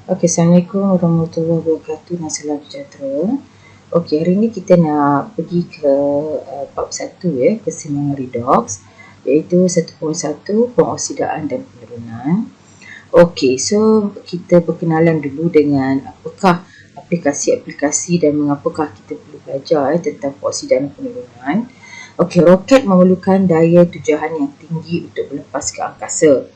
Okey, Assalamualaikum warahmatullahi wabarakatuh. Salam sejahtera. Okey, hari ni kita nak pergi ke bab 1 ya, keseimbangan redox, iaitu 1.1 pengoksidaan dan penurunan. Okey, so kita berkenalan dulu dengan apakah aplikasi-aplikasi dan mengapakah kita perlu belajar tentang pengoksidaan dan penurunan. Okey, roket memerlukan daya tujuan yang tinggi untuk melepas ke angkasa.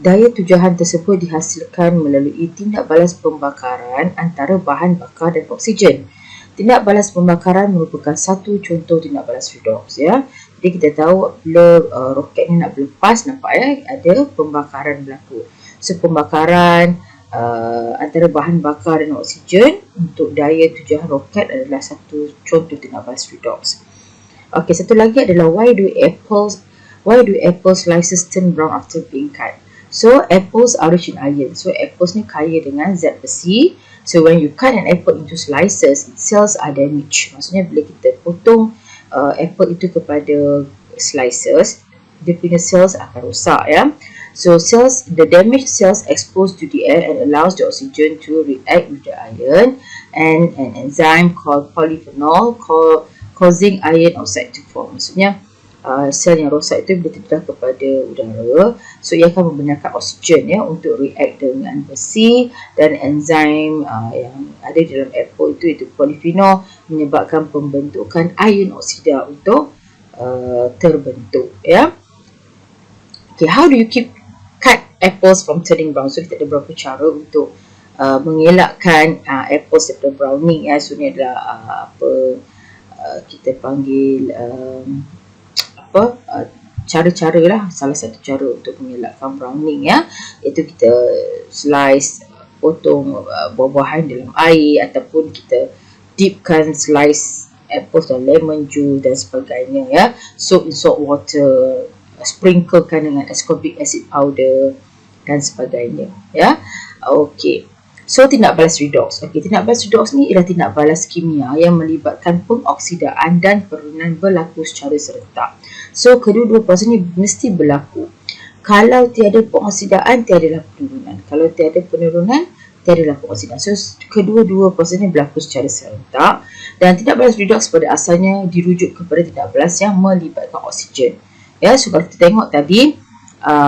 Daya tujuan tersebut dihasilkan melalui tindak balas pembakaran antara bahan bakar dan oksigen. Tindak balas pembakaran merupakan satu contoh tindak balas redox ya. Jadi kita tahu bila roket ni nak berlepas, nampak ya, ada pembakaran berlaku. So pembakaran antara bahan bakar dan oksigen untuk daya tujuan roket adalah satu contoh tindak balas redox. Okey, satu lagi adalah why do apple slices turn brown after being cut? So apples are rich in iron. So apples ni kaya dengan zat besi. So when you cut an apple into slices, its cells are damaged. Maksudnya bila kita potong apple itu kepada slices, dia punya cells akan rosak ya. So the damaged cells exposed to the air and allows the oxygen to react with the iron and an enzyme called polyphenol causing iron oxide to form. Maksudnya sel yang rosak itu bila terdedah kepada udara, so ia akan membenarkan oksigen ya untuk react dengan besi, dan enzim yang ada di dalam apple itu, iaitu polyphenol, menyebabkan pembentukan ion oksida untuk terbentuk ya. Okay, how do you cut apples from turning brown? So kita ada beberapa cara untuk mengelakkan apples daripada browning ya. So ni adalah kita panggil cara-cara lah, salah satu cara untuk mengelakkan browning ya, iaitu kita slice, potong buah-buahan dalam air, ataupun kita dipkan slice apples dalam lemon juice dan sebagainya ya. Soak in salt water, sprinklekan dengan ascorbic acid powder dan sebagainya ya. Okey, so tindak balas redox. Okey, tindak balas redox ni ialah tindak balas kimia yang melibatkan pengoksidaan dan penurunan berlaku secara serentak. So kedua-dua proses ni mesti berlaku. Kalau tiada pengoksidaan, tiadalah penurunan. Kalau tiada penurunan, tiadalah pengoksidaan. So kedua-dua proses ni berlaku secara serentak. Dan tindak balas redox pada asalnya dirujuk kepada tindak balas yang melibatkan oksigen. Ya, so kalau kita tengok tadi,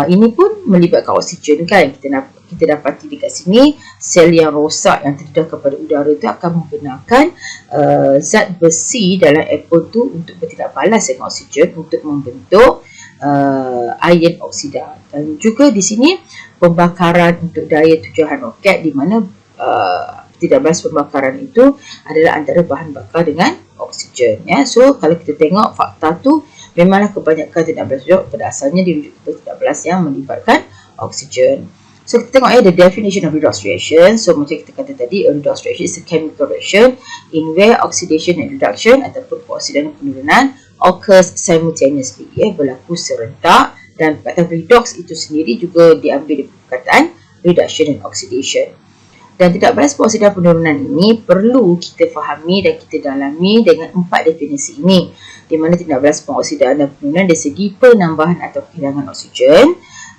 ini pun melibatkan oksigen kan. Kita dapati dekat sini sel yang rosak yang terdedah kepada udara itu akan menggunakan zat besi dalam apple tu untuk bertindak balas dengan oksigen untuk membentuk ion oksida. Dan juga di sini pembakaran untuk daya tujuan roket, di mana tindak balas pembakaran itu adalah antara bahan bakar dengan oksigen ya. So kalau kita tengok fakta tu, memanglah kebanyakan tindak balas redox pada asalnya dirujuk kepada tindak balas yang melibatkan oksigen. So kita tengok ya, the definition of redox reaction. So macam kita kata tadi, a redox reaction is a chemical reaction in where oxidation and reduction ataupun pengoksidaan dan penurunan occurs simultaneously ya, berlaku serentak. Dan perkataan redox itu sendiri juga diambil dari perkataan reduction and oxidation. Dan tindak balas pengoksidaan penurunan ini perlu kita fahami dan kita dalami dengan 4 definisi ini, di mana tindak balas pengoksidaan dan penurunan dari segi penambahan atau kehilangan oksigen,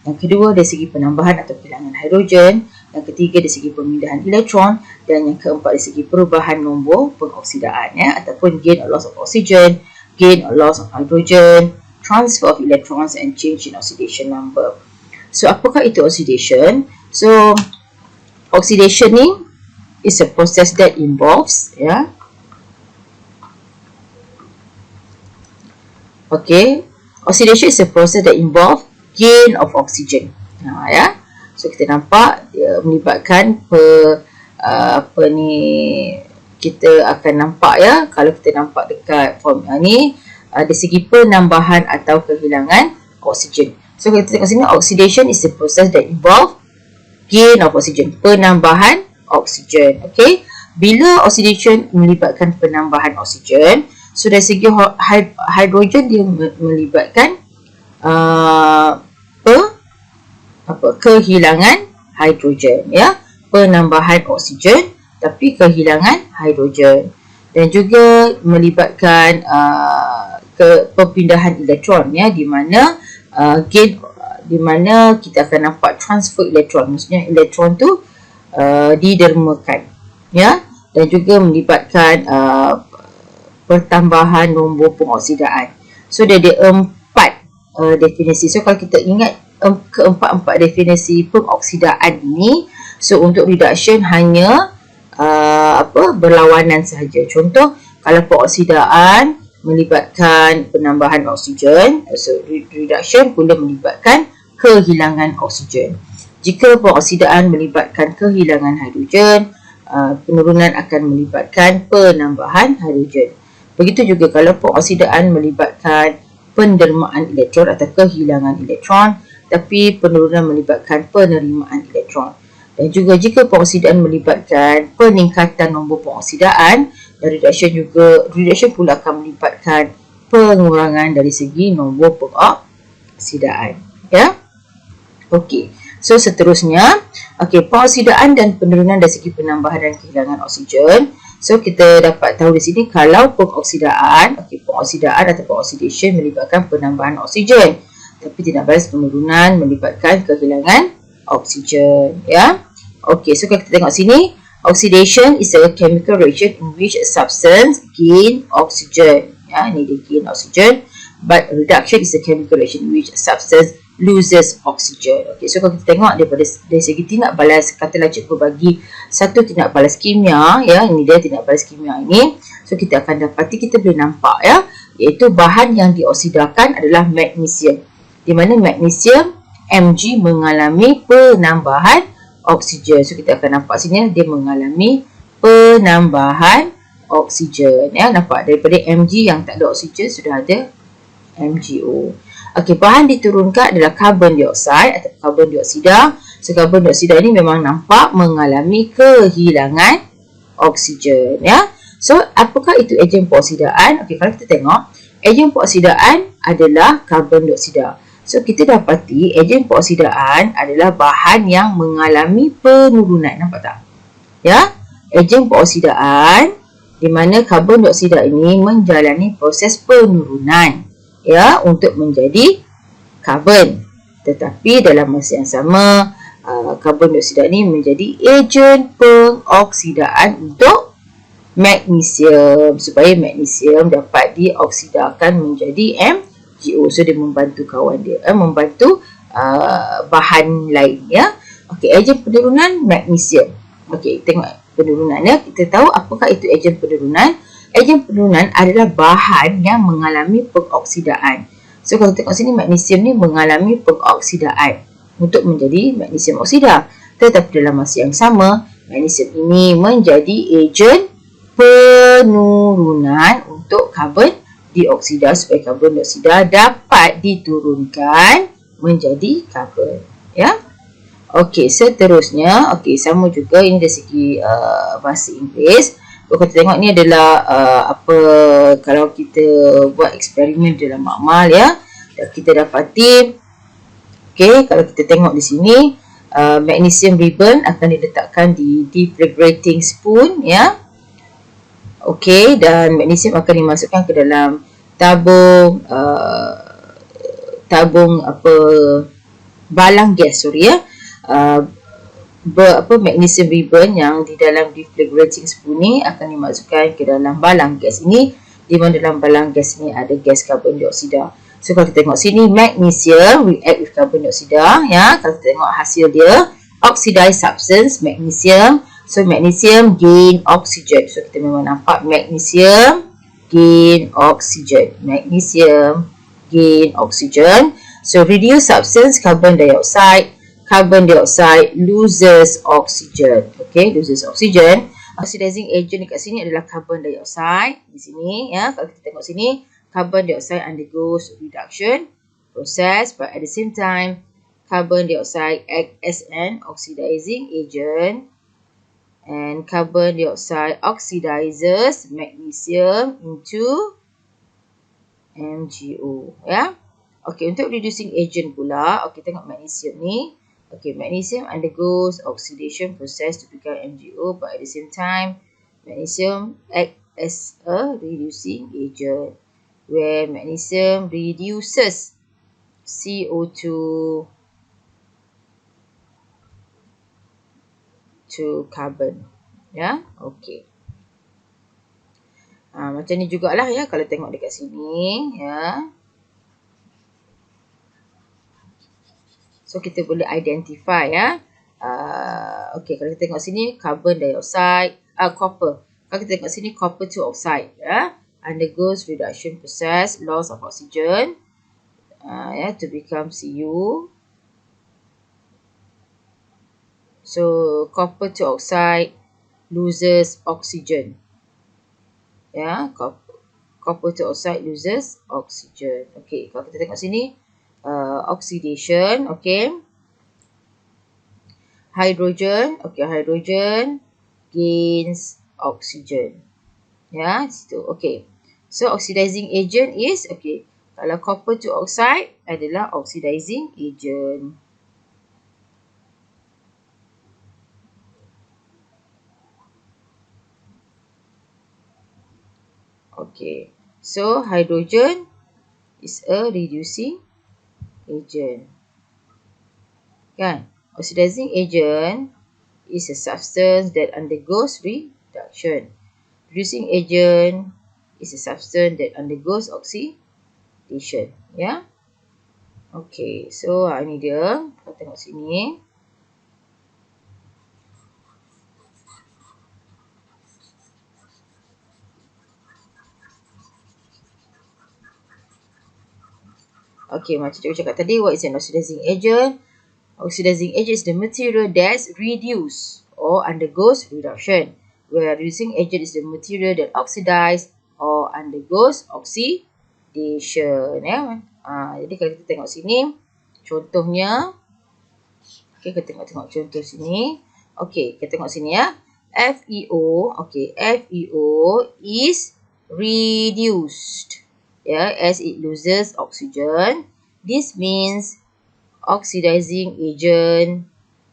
yang kedua dari segi penambahan atau kehilangan hidrogen, yang ketiga dari segi pemindahan elektron, dan yang keempat dari segi perubahan nombor pengoksidaan ya, ataupun gain or loss of oxygen, gain or loss of hydrogen, transfer of electrons and change in oxidation number. So apakah itu oxidation? So oxidation ni is a process that involves ya. Okay, oxidation is a process that involves gain of oxygen ya. So kita nampak dia melibatkan kita akan nampak ya, kalau kita nampak dekat formula ni dari segi penambahan atau kehilangan oksigen. So kita tengok sini, oxidation is a process that involve gain of oxygen, penambahan oksigen. Okay, bila oxidation melibatkan penambahan oksigen, so dari segi hidrogen dia melibatkan kehilangan hidrogen ya, penambahan oksigen tapi kehilangan hidrogen, dan juga melibatkan perpindahan elektron ya, di mana di mana kita akan nampak transfer elektron. Maksudnya elektron tu didermakan, ya, dan juga melibatkan pertambahan nombor pengoksidaan. So dia ada 4 definisi. So kalau kita ingat keempat-empat definisi pengoksidaan ini, so untuk reduction hanya berlawanan sahaja. Contoh, kalau pengoksidaan melibatkan penambahan oksigen, so reduction pula melibatkan kehilangan oksigen. Jika pengoksidaan melibatkan kehilangan hidrogen, penurunan akan melibatkan penambahan hidrogen. Begitu juga kalau pengoksidaan melibatkan pendermaan elektron atau kehilangan elektron, tapi penurunan melibatkan penerimaan elektron. Dan juga jika pengoksidaan melibatkan peningkatan nombor pengoksidaan, dan reduction pula akan melibatkan pengurangan dari segi nombor pengoksidaan. Ya. Okey. So seterusnya, pengoksidaan dan penurunan dari segi penambahan dan kehilangan oksigen. So kita dapat tahu di sini kalau pengoksidaan atau oxidation melibatkan penambahan oksigen, tapi tidak balas penurunan melibatkan kehilangan oksigen, ya. Okey, so kalau kita tengok sini, oxidation is a chemical reaction in which a substance gain oxygen. Ya, ini dia gain oxygen. But reduction is a chemical reaction in which a substance loses oxygen. Okey, so kalau kita tengok dari segi tindak balas, katalah cikgu bagi satu tindak balas kimia, ya, ini dia tindak balas kimia ini. So kita akan dapati, kita boleh nampak, ya, iaitu bahan yang dioksidakan adalah magnesium, di mana magnesium Mg mengalami penambahan oksigen. So kita akan nampak sini dia mengalami penambahan oksigen, ya. Nampak daripada Mg yang tak ada oksigen sudah ada MgO. Okey, bahan diturunkan adalah karbon dioksida atau karbon dioksida. So karbon dioksida ini memang nampak mengalami kehilangan oksigen, ya. So apakah itu ejen pengoksidaan? Okey, kalau kita tengok, ejen pengoksidaan adalah karbon dioksida. So kita dapati ejen pengoksidaan adalah bahan yang mengalami penurunan. Nampak tak? Ya, ejen pengoksidaan di mana karbon dioksida ini menjalani proses penurunan, ya, untuk menjadi karbon. Tetapi dalam masa yang sama, karbon dioksida ini menjadi ejen pengoksidaan untuk magnesium, supaya magnesium dapat dioksidakan menjadi MgO. So dia membantu kawan dia, membantu bahan lain, ya. Okey, ejen penurunan magnesium. Okey, tengok penurunannya. Kita tahu apakah itu ejen penurunan. Ejen penurunan adalah bahan yang mengalami pengoksidaan. So kalau tengok sini, magnesium ni mengalami pengoksidaan untuk menjadi magnesium oksida. Tetapi dalam masa yang sama, magnesium ini menjadi ejen penurunan untuk karbon dioksida, supaya karbon dioksida dapat diturunkan menjadi karbon, ya. Okey, seterusnya, okey, sama juga ini dari segi bahasa Inggeris. Kalau kita tengok ni adalah kalau kita buat eksperimen dalam makmal, ya, kita dapati, okey, kalau kita tengok di sini, magnesium ribbon akan diletakkan di deflagrating spoon, ya. Okey, dan magnesium akan dimasukkan ke dalam tabung balang gas, ya. Magnesium ribbon yang di dalam deflagrating spoon ni akan dimasukkan ke dalam balang gas ini, di mana dalam balang gas ni ada gas karbon dioksida. So kalau kita tengok sini, magnesium react with carbon dioksida, ya. Kalau kita tengok hasil dia, oxidized substance magnesium. So magnesium gain oxygen. So kita memang nampak magnesium gain oxygen. Magnesium gain oxygen. So reduced substance carbon dioxide. Carbon dioxide loses oxygen. Okay, loses oxygen. Oxidizing agent dekat sini adalah carbon dioxide. Di sini, ya, kalau kita tengok sini, carbon dioxide undergoes reduction process, but at the same time, carbon dioxide act as an oxidizing agent. And carbon dioxide oxidizes magnesium into MgO, ya. Okey, untuk reducing agent pula, okey, tengok magnesium ni. Okey, magnesium undergoes oxidation process to become MgO, but at the same time, magnesium act as a reducing agent, where magnesium reduces CO2 to carbon. Ya, okey. Macam ni jugalah ya kalau tengok dekat sini ya. So kita boleh identify ya. Okey, kalau kita tengok sini carbon dioxide, copper. Kalau kita tengok sini copper to oxide ya, undergoes reduction process, loss of oxygen to become Cu. So copper to oxide loses oxygen. Ya, copper to oxide loses oxygen. Okey, kalau kita tengok sini oxidation, okey. Hydrogen, hydrogen gains oxygen. Ya, situ. Okey. So oxidizing agent is kalau copper to oxide adalah oxidizing agent. Okey. So hydrogen is a reducing agent. Kan? Oxidizing agent is a substance that undergoes reduction. Reducing agent is a substance that undergoes oxidation. Ya. Okey. So ini dia. Kita tengok sini. Okey, macam cikgu cakap tadi, what is an oxidizing agent? Oxidizing agent is the material that's reduced or undergoes reduction. Where reducing agent is the material that oxidizes or undergoes oxidation. Ya. Jadi kalau kita tengok sini, contohnya, kita tengok contoh sini. Kita tengok sini ya. FeO, FeO is reduced. As it loses oxygen. This means oxidizing agent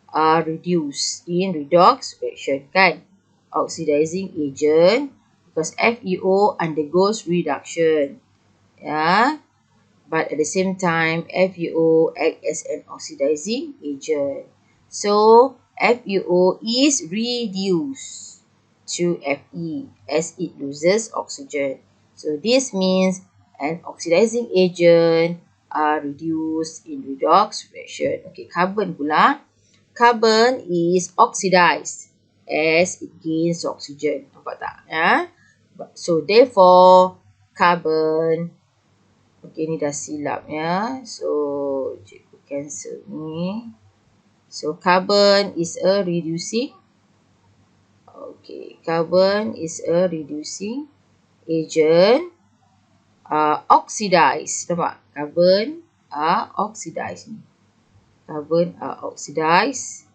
are reduced in redox reaction, kan? Oxidizing agent because FeO undergoes reduction. But at the same time, FeO acts as an oxidizing agent. So FeO is reduced to Fe as it loses oxygen. So this means an oxidizing agent are reduced in redox reaction. Carbon pula. Carbon is oxidized as it gains oxygen. Nampak tak? So therefore, carbon. Ni dah silap ya. So cikgu cancel ni. So carbon is a reducing. Carbon is a reducing agent. Oxidized. Nampak? Carbon are oxidized. Carbon are oxidized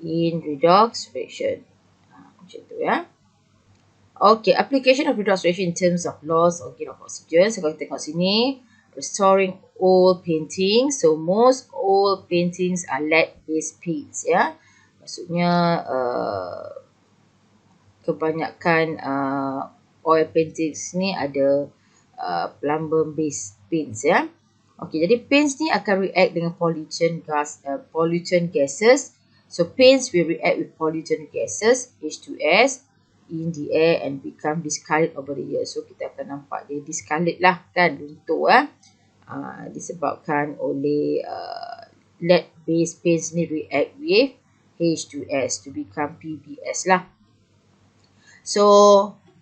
in redox reaction. Macam tu ya. Application of redox reaction in terms of loss or gain of oxygen. So kalau kita tengok sini, restoring old paintings. So most old paintings are lead-based paints ya. Maksudnya kebanyakan oil paintings ni ada plumber based paints ya. Jadi paints ni akan react dengan pollutant gases. So paints will react with pollutant gases H2S in the air and become discolored over the years. So kita akan nampak dia discolored lah kan, luntur disebabkan oleh lead based paints ni react with H2S to become PBS lah. So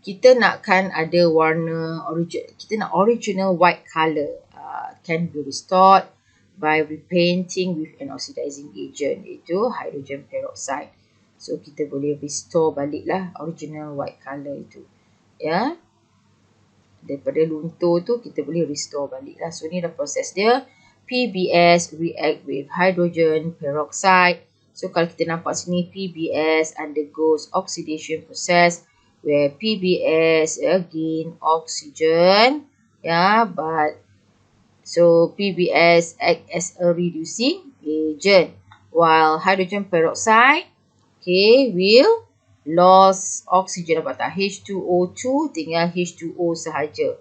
kita nakkan ada warna original white colour can be restored by repainting with an oxidizing agent, iaitu hydrogen peroxide. So kita boleh restore balik lah original white colour itu. Ya. Daripada luntur tu kita boleh restore balik lah. So ni dah proses dia. PBS react with hydrogen peroxide. So kalau kita nampak sini, PBS undergoes oxidation process where PBS gain oxygen. But so PBS act as a reducing agent, while hydrogen peroxide will loss oxygen. Nampak tak? H2O2 tinggal H2O sahaja.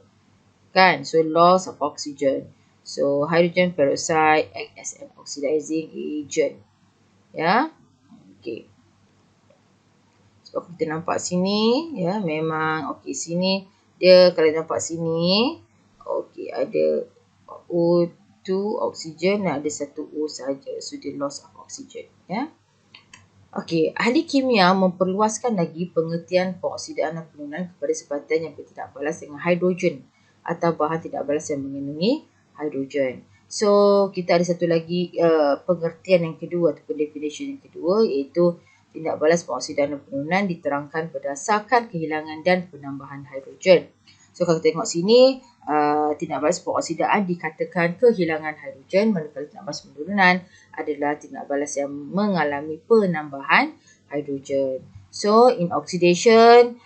Kan? So loss of oxygen. So hydrogen peroxide act as an oxidizing agent. Ya. So kita nampak sini ya, memang okey, sini dia kalau nampak sini okey, ada O2 oksigen dan ada satu O saja. So dia loss of oxygen ya. Okey, ahli kimia memperluaskan lagi pengertian pengoksidaan dan penurunan kepada sebatan yang bertindak balas dengan hidrogen atau bahan tidak balas yang mengandungi hidrogen. So, kita ada satu lagi pengertian yang kedua ataupun definition yang kedua, iaitu tindak balas pengoksidaan dan penurunan diterangkan berdasarkan kehilangan dan penambahan hidrogen. So, kalau kita tengok sini, tindak balas pengoksidaan dikatakan kehilangan hidrogen, manakala tindak balas penurunan adalah tindak balas yang mengalami penambahan hidrogen. So, in oxidation,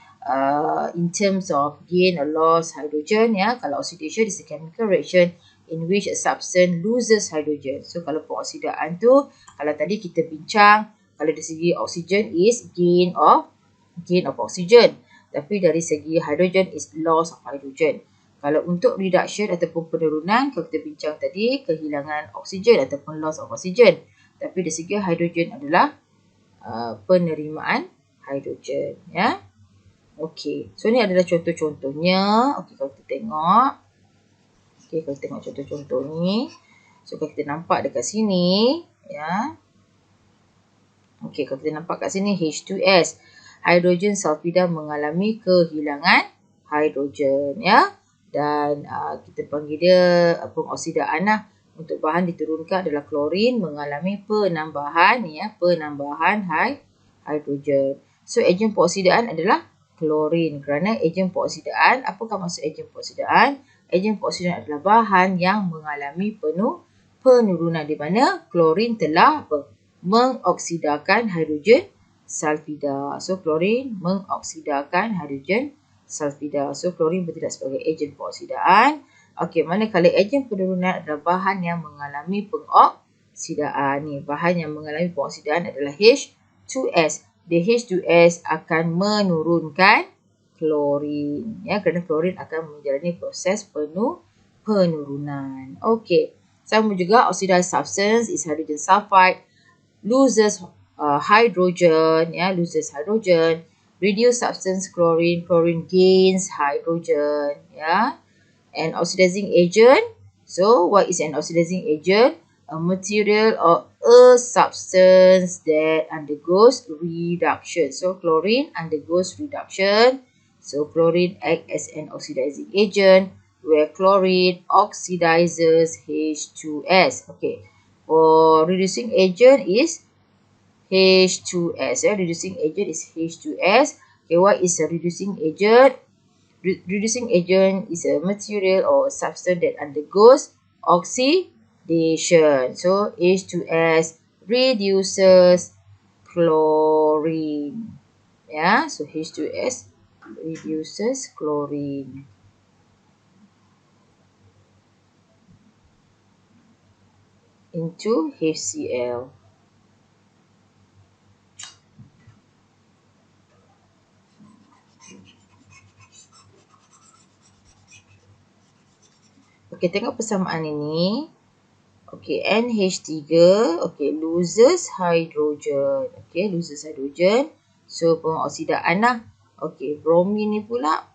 in terms of gain or loss hydrogen, ya, kalau oxidation is a chemical reaction in which a substance loses hydrogen. So, kalau pengoksidaan tu, kalau tadi kita bincang, kalau dari segi oxygen is gain of oxygen. Tapi dari segi hydrogen is loss of hydrogen. Kalau untuk reduction ataupun penurunan, kalau kita bincang tadi, kehilangan oksigen ataupun loss of oksigen. Tapi dari segi hidrogen adalah penerimaan hidrogen. Ya. Okey, so ni adalah contoh-contohnya. Okey, kalau kita tengok. Okey, kalau kita tengok contoh-contoh ni. So, kalau kita nampak dekat sini. Ya. Okey, kalau kita nampak kat sini H2S. Hidrogen sulfida mengalami kehilangan hidrogen. Ya. Dan kita panggil dia pengoksidaan lah. Untuk bahan diturunkan adalah klorin mengalami penambahan hidrogen. So ejen pengoksidaan adalah klorin kerana ejen pengoksidaan, apakah maksud ejen pengoksidaan? Ejen pengoksidaan adalah bahan yang mengalami penurunan di mana klorin telah mengoksidakan hidrogen sulfida. So klorin mengoksidakan hidrogen sulfida. So, klorin bertindak sebagai ejen pengoksidaan. Okey, manakala ejen penurunan adalah bahan yang mengalami pengoksidaan. Ni, bahan yang mengalami pengoksidaan adalah H2S. The H2S akan menurunkan klorin. Ya, kerana klorin akan menjalani proses penurunan. Okey. Sama juga, oxidized substance is hydrogen sulfide. Loses hydrogen. Ya, loses hydrogen. Reduced substance chlorine gains hydrogen, yeah. And oxidizing agent. So, what is an oxidizing agent? A material or a substance that undergoes reduction. So, chlorine undergoes reduction. So, chlorine acts as an oxidizing agent where chlorine oxidizes H2S. Okay. For reducing agent is H2S. Reducing agent is H2S. Okay, what is a reducing agent? Reducing agent is a material or a substance that undergoes oxidation. So H2S reduces chlorine. Yeah, so H2S reduces chlorine into HCl. Okey, tengok persamaan ini. Okey, NH3, okey, loses hydrogen. Okey, loses hydrogen. So, pengoksidaan lah. Okey, bromin ni pula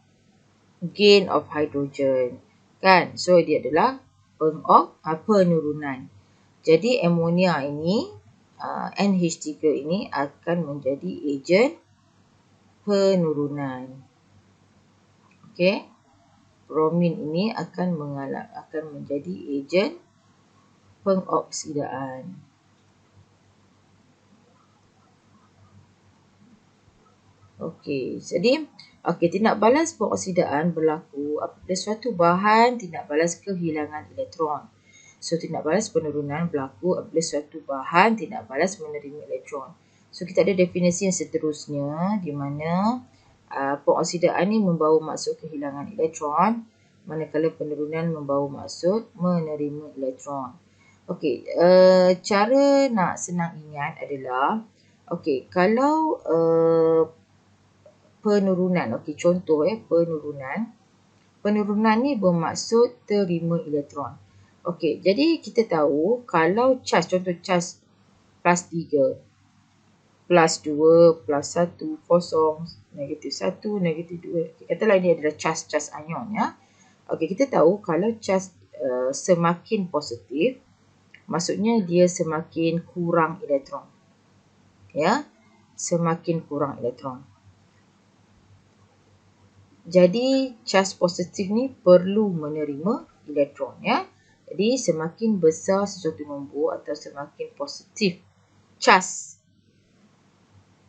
gain of hydrogen. Kan? So, dia adalah penurunan. Jadi, amonia ini, NH3 ini akan menjadi ejen penurunan. Okey. Bromin ini akan menjadi ejen pengoksidaan. Okey, jadi tindak balas pengoksidaan berlaku apabila suatu bahan tindak balas kehilangan elektron. So, tindak balas penurunan berlaku apabila suatu bahan tindak balas menerima elektron. So, kita ada definisi yang seterusnya di mana pengoksidaan ini membawa maksud kehilangan elektron, manakala penurunan membawa maksud menerima elektron. Okey, cara nak senang ingat adalah, okey, kalau penurunan, okey, contoh penurunan ni bermaksud terima elektron. Okey, jadi kita tahu kalau charge, contoh charge +3. plus 2, plus 1, kosong, negatif 1, negatif 2. Katalah ini adalah cas-cas ion ya. Okey, kita tahu kalau cas semakin positif, maksudnya dia semakin kurang elektron. Ya, semakin kurang elektron. Jadi cas positif ni perlu menerima elektron ya. Jadi semakin besar sesuatu nombor atau semakin positif cas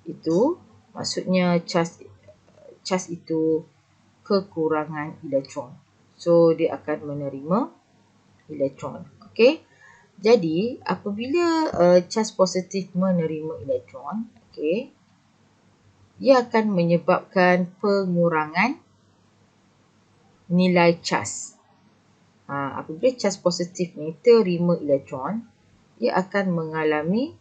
itu, maksudnya cas itu kekurangan elektron. So dia akan menerima elektron. Okey. Jadi apabila cas positif menerima elektron, okey, ia akan menyebabkan pengurangan nilai cas. Apabila cas positif ni terima elektron, ia akan mengalami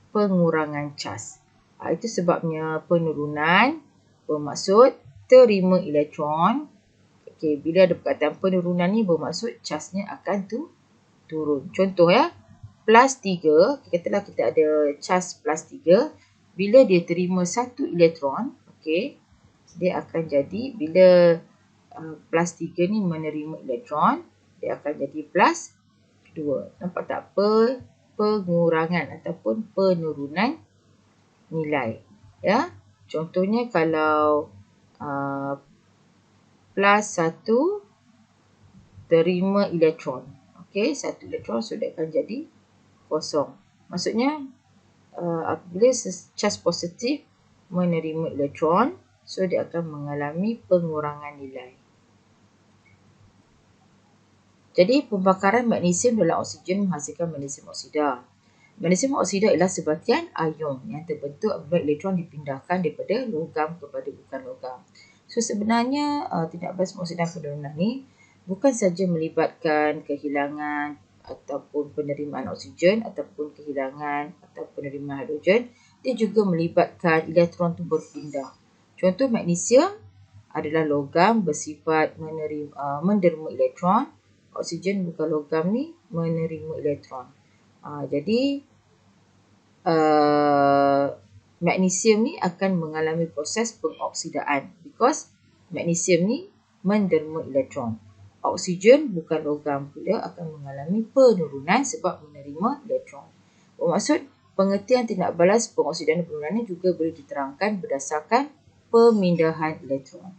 pengurangan cas. Itu sebabnya penurunan bermaksud terima elektron. Okey, bila ada perkataan penurunan ni bermaksud casnya akan turun. Contoh ya, plus 3, katalah kita ada cas plus 3, bila dia terima 1 elektron, okey, dia akan jadi bila plus 3 ni menerima elektron, dia akan jadi plus 2. Nampak tak? Pengurangan ataupun penurunan nilai. Ya. Contohnya kalau plus 1 terima elektron. Okey, 1 elektron sudah akan jadi kosong. Maksudnya apabila cas positif menerima elektron, so dia akan mengalami pengurangan nilai. Jadi pembakaran magnesium dalam oksigen menghasilkan magnesium oksida. Magnesium oksida ialah sebatian ion yang terbentuk apabila elektron dipindahkan daripada logam kepada bukan logam. So sebenarnya tindak balas pengoksidan penurunan ni bukan saja melibatkan kehilangan ataupun penerimaan oksigen ataupun kehilangan atau penerimaan hidrogen, dia juga melibatkan elektron tu berpindah. Contoh magnesium adalah logam bersifat menderma elektron, oksigen bukan logam ni menerima elektron. Jadi magnesium ni akan mengalami proses pengoksidaan because magnesium ni menderma elektron. Oksigen bukan logam pula akan mengalami penurunan sebab menerima elektron. Bermaksud pengertian tindak balas pengoksidaan penurunan ni juga boleh diterangkan berdasarkan pemindahan elektron.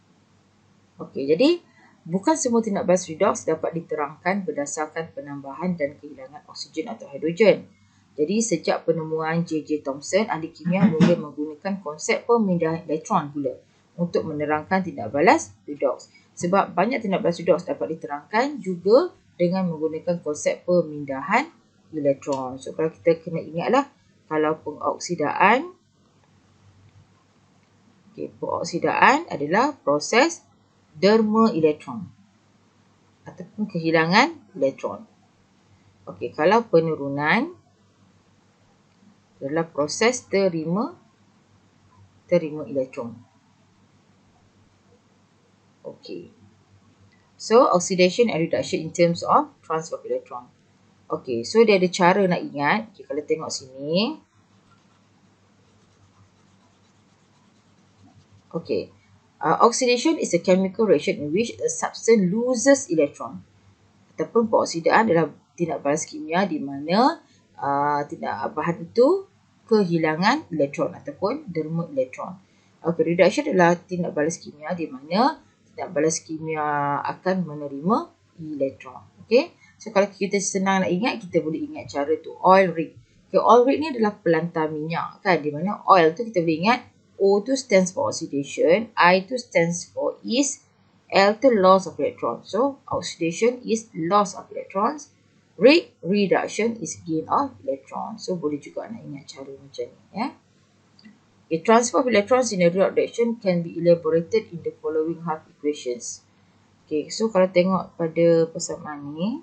Okey, jadi bukan semua tindak balas redox dapat diterangkan berdasarkan penambahan dan kehilangan oksigen atau hidrogen. Jadi sejak penemuan J.J. Thomson, ahli kimia mula menggunakan konsep pemindahan elektron pula untuk menerangkan tindak balas redox. Sebab banyak tindak balas redox dapat diterangkan juga dengan menggunakan konsep pemindahan elektron. So kalau kita kena ingatlah, kalau pengoksidaan, pengoksidaan adalah proses derma elektron ataupun kehilangan elektron. Okey, kalau penurunan adalah proses terima elektron. Okey. So oxidation and reduction in terms of transfer of electron. Okey, so dia ada cara nak ingat. Okay, kalau tengok sini. Okey. Oxidation is a chemical reaction in which a substance loses electron. Ataupun pengoksidaan adalah tindak balas kimia di mana bahan itu kehilangan elektron ataupun derma elektron. Okay, reduction adalah tindak balas kimia di mana tindak balas kimia akan menerima elektron. Okay, so kalau kita senang nak ingat, kita boleh ingat cara tu oil rig. Okay, oil rig ni adalah pelantar minyak kan, di mana oil tu kita boleh ingat O tu stands for oxidation, I tu stands for is, L tu loss of electrons. So oxidation is loss of electrons. Reduction is gain of electrons. So boleh juga nak ingat cara macam ni ya. Okay, transfer of electrons in a reaction can be elaborated in the following half equations. Okay, so kalau tengok pada persamaan ni.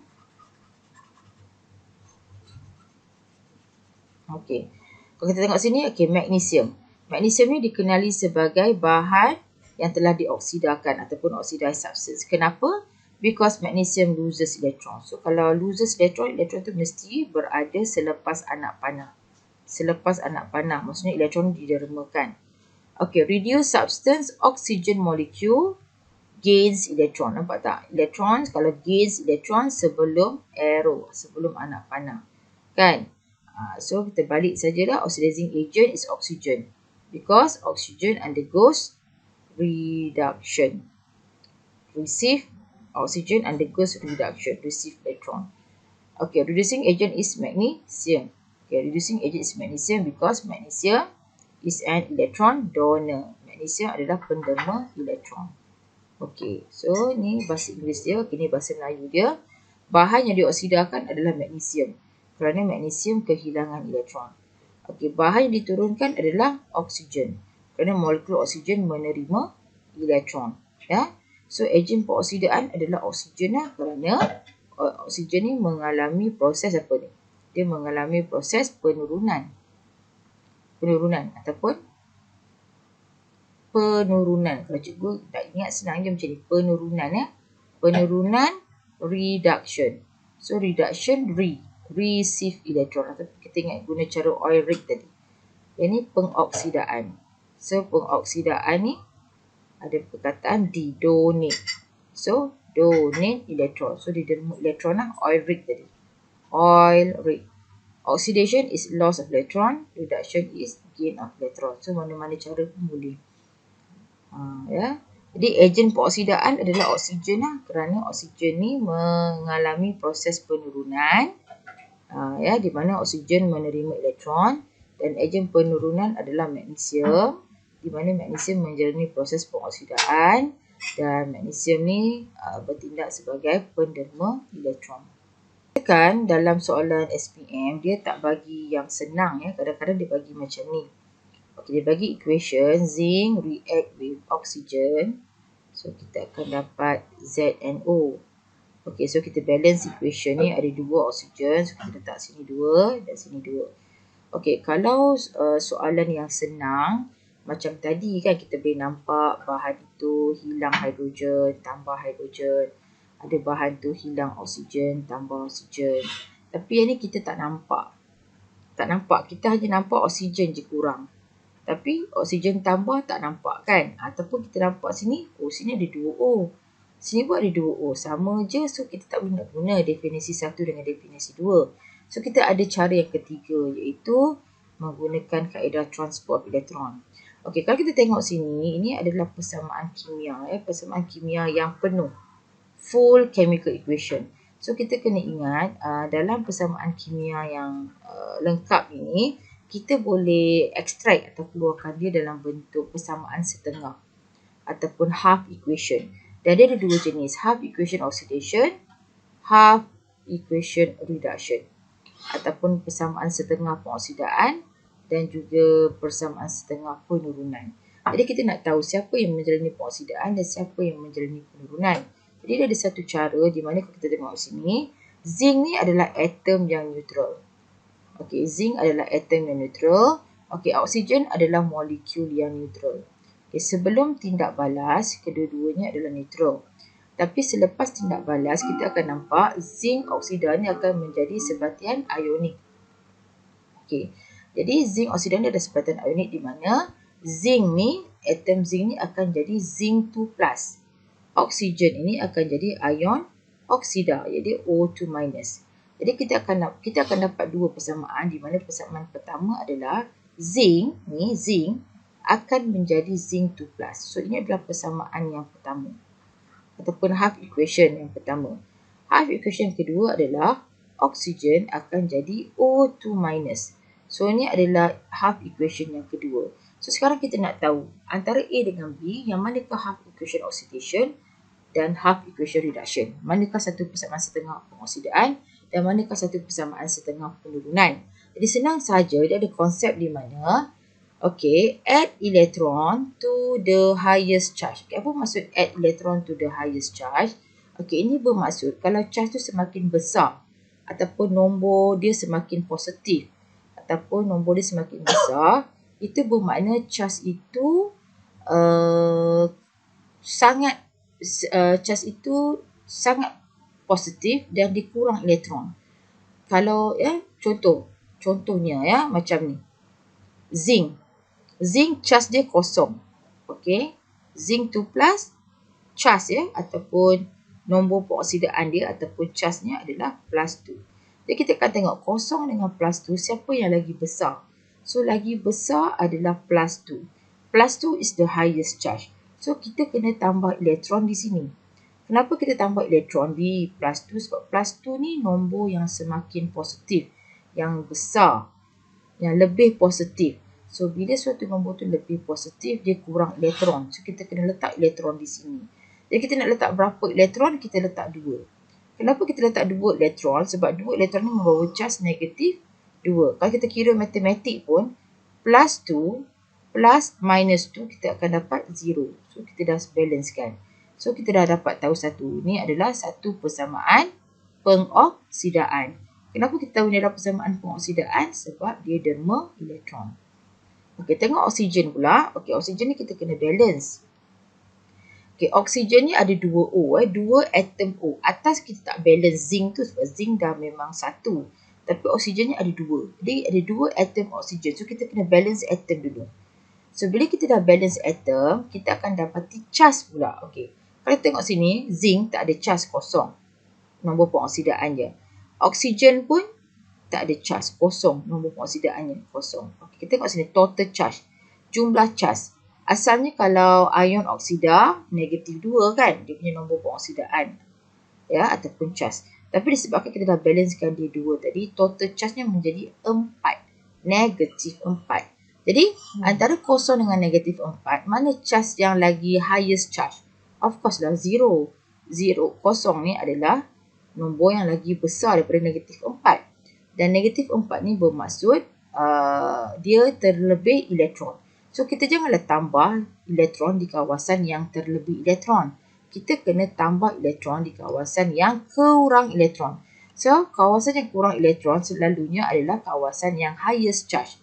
Okay, kalau kita tengok sini, okay, magnesium. Magnesium ni dikenali sebagai bahan yang telah dioksidakan ataupun oxidized substance. Kenapa? Because magnesium loses electron. So kalau loses electron, elektron tu mesti berada selepas anak panah. selepas anak panah. Maksudnya elektron didermakan. Okay, reduced substance oxygen molecule gains electron. Nampak tak? Electron kalau gains electron sebelum arrow, sebelum anak panah. Kan? So kita balik sajalah. Oxidizing agent is oxygen. Because oxygen undergoes reduction. Receive oxygen undergoes reduction. Receive electron. Okay, reducing agent is magnesium. Okay, reducing agent is magnesium because magnesium is an electron donor. Magnesium adalah penderma elektron. Okay, so ni bahasa Inggeris dia. Okay, ni bahasa Melayu dia. Bahan yang dioksidakan adalah magnesium. Kerana magnesium kehilangan elektron. Okay, bahan yang diturunkan adalah oksigen. Kerana molekul oksigen menerima elektron. Ya. So, ejen peroksidaan adalah oksigen lah. Kerana oksigen ni mengalami proses apa ni? Dia mengalami proses penurunan. Penurunan ataupun penurunan. Kalau cikgu tak ingat senang je macam ni. Penurunan ya. Penurunan reduction. So reduction receive electron. Atau kita ingat guna cara oil rig tadi. Yang ni pengoksidaan. So pengoksidaan ni ada perkataan donate. So donate electron. So dia derma elektron lah. Oil rig tadi. Oil rig. Oxidation is loss of electron. Reduction is gain of electron. So mana-mana cara pun boleh. Ya. Jadi ejen peroksidaan adalah oksigen lah. Kerana oksigen ni mengalami proses penurunan. Ya, di mana oksigen menerima elektron. Dan ejen penurunan adalah magnesium. Di mana magnesium menjalani proses pengoksidaan. Dan magnesium ni bertindak sebagai penderma elektron. Kan dalam soalan SPM dia tak bagi yang senang ya. Kadang-kadang dia bagi macam ni. Okay, dia bagi equation zinc react with oxygen. So kita akan dapat ZNO. Okay, so kita balance equation ni ada 2 oksigen. So kita letak sini 2 dan sini 2. Okay, kalau soalan yang senang macam tadi kan kita boleh nampak bahan itu hilang hidrogen, tambah hidrogen. Ada bahan tu hilang oksigen, tambah oksigen. Tapi yang ni kita tak nampak. Tak nampak. Kita hanya nampak oksigen je kurang. Tapi oksigen tambah tak nampak kan. Ataupun kita nampak sini. Oh, sini ada 2O. Sini pun ada 2O. Sama je. So, kita tak boleh nak guna definisi 1 dengan definisi 2. So, kita ada cara yang ketiga. Iaitu menggunakan kaedah transport elektron. Okey, kalau kita tengok sini. Ini adalah persamaan kimia. Persamaan kimia yang penuh. Full chemical equation. So, kita kena ingat dalam persamaan kimia yang lengkap ini, kita boleh ekstrak atau keluarkan dia dalam bentuk persamaan setengah ataupun half equation. Dan dia ada 2 jenis. Half equation oxidation, half equation reduction. Ataupun persamaan setengah pengoksidaan dan juga persamaan setengah penurunan. Jadi kita nak tahu siapa yang menjalani pengoksidaan dan siapa yang menjalani penurunan. Jadi dia ada satu cara di mana kalau kita tengok sini, zinc ni adalah atom yang neutral. Okey, zinc adalah atom yang neutral. Okey, oksigen adalah molekul yang neutral. Okey, sebelum tindak balas, kedua-duanya adalah neutral. Tapi selepas tindak balas, kita akan nampak zinc oksida ni akan menjadi sebatian ionik. Okey, jadi zinc oksida ni ada sebatian ionik di mana zinc ni, atom zinc ni akan jadi zinc 2+. Oksigen ini akan jadi ion oksida, jadi O2-. Jadi kita akan dapat 2 persamaan di mana persamaan pertama adalah zinc akan menjadi zinc 2+. So ini adalah persamaan yang pertama ataupun half equation yang pertama. Half equation kedua adalah oksigen akan jadi O2-. So ini adalah half equation yang kedua. So sekarang kita nak tahu antara A dengan B yang manakah half equation oxidation dan half equation reduction. Manakah satu persamaan setengah pengoksidaan dan manakah satu persamaan setengah penurunan. Jadi senang saja, dia ada konsep di mana add electron to the highest charge. Apa maksud add electron to the highest charge? Ini bermaksud kalau charge tu semakin besar ataupun nombor dia semakin positif ataupun nombor dia semakin besar, itu bermakna charge itu charge itu sangat positif dan dikurang elektron. Kalau contohnya macam ni. zinc. Zinc charge dia kosong. Okey. Zinc 2 plus charge ya, ataupun nombor pengoksidaan dia ataupun charge-nya adalah +2. Jadi kita akan tengok kosong dengan +2 siapa yang lagi besar. So lagi besar adalah +2. +2 is the highest charge. So kita kena tambah elektron di sini. Kenapa kita tambah elektron di +2? Sebab +2 ni nombor yang semakin positif, yang besar, yang lebih positif. So bila suatu nombor tu lebih positif, dia kurang elektron. So kita kena letak elektron di sini. Jadi kita nak letak berapa elektron? Kita letak 2. Kenapa kita letak 2 elektron? Sebab 2 elektron ni membawa charge negatif 2. Kalau kita kira matematik pun, +2 plus -2 kita akan dapat 0. So kita dah balancekan. So kita dah dapat tahu satu. Ini adalah satu persamaan pengoksidaan. Kenapa kita tahu ni adalah persamaan pengoksidaan? Sebab dia derma elektron. Okey, tengok oksigen pula. Okey, oksigen ni kita kena balance. Okey, oksigen ni ada 2 O. 2 atom O. Atas kita tak balance zinc tu sebab zinc dah memang 1. Tapi oksigen ni ada 2. Jadi ada 2 atom oksigen. So kita kena balance atom dulu. So bila kita dah balance atom, kita akan dapati charge pula. Okey. Kalau tengok sini, zinc tak ada charge, kosong. Nombor pengoksidaan dia. Oksigen pun tak ada charge, kosong. Nombor pengoksidaannya kosong. Okey, kita tengok sini total charge. Jumlah charge. Asalnya kalau ion oksida negatif 2 kan, dia punya nombor pengoksidaan. Ya, ataupun charge. Tapi disebabkan kita dah balancekan dia 2 tadi, total charge-nya menjadi 4. Negatif 4. Jadi, antara kosong dengan negatif 4, mana charge yang lagi highest charge? Of course lah 0. 0, kosong ni adalah nombor yang lagi besar daripada negatif 4. Dan negatif 4 ni bermaksud dia terlebih elektron. So, kita janganlah tambah elektron di kawasan yang terlebih elektron. Kita kena tambah elektron di kawasan yang kurang elektron. So, kawasan yang kurang elektron selalunya adalah kawasan yang highest charge.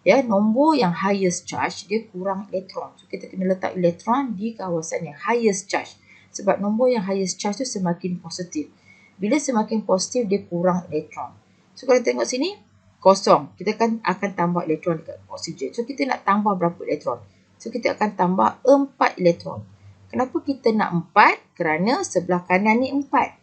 Ya, nombor yang highest charge dia kurang elektron. So, kita kena letak elektron di kawasan yang highest charge. Sebab nombor yang highest charge tu semakin positif. Bila semakin positif, dia kurang elektron. So, kalau tengok sini, kosong. Kita akan tambah elektron dekat oksigen. So, kita nak tambah berapa elektron? So, kita akan tambah 4 elektron. Kenapa kita nak 4? Kerana sebelah kanan ni 4.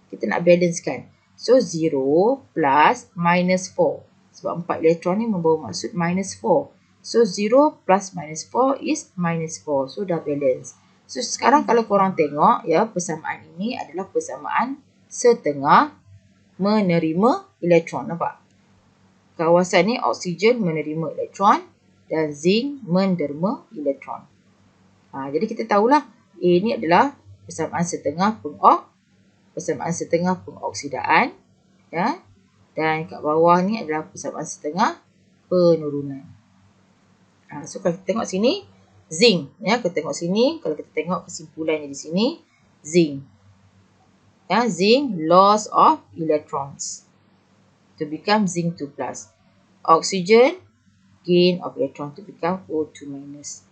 Kita nak balancekan. So, 0 plus -4. Sebab 4 elektron ni membawa maksud -4. So, 0 plus -4 is -4. So, dah balance. So, sekarang kalau korang tengok, ya, persamaan ini adalah persamaan setengah menerima elektron. Nampak? Kawasan ni oksigen menerima elektron dan zinc menderma elektron. Jadi kita tahulah A ni adalah persamaan setengah pengoksidaan, ya. Dan kat bawah ni adalah persamaan setengah penurunan. So kalau kita tengok sini, zinc, ya, kita tengok sini, kalau kita tengok kesimpulannya di sini, zinc. Ya, zinc loss of electrons to become zinc 2 plus. Oxygen gain of electron to become O2 minus.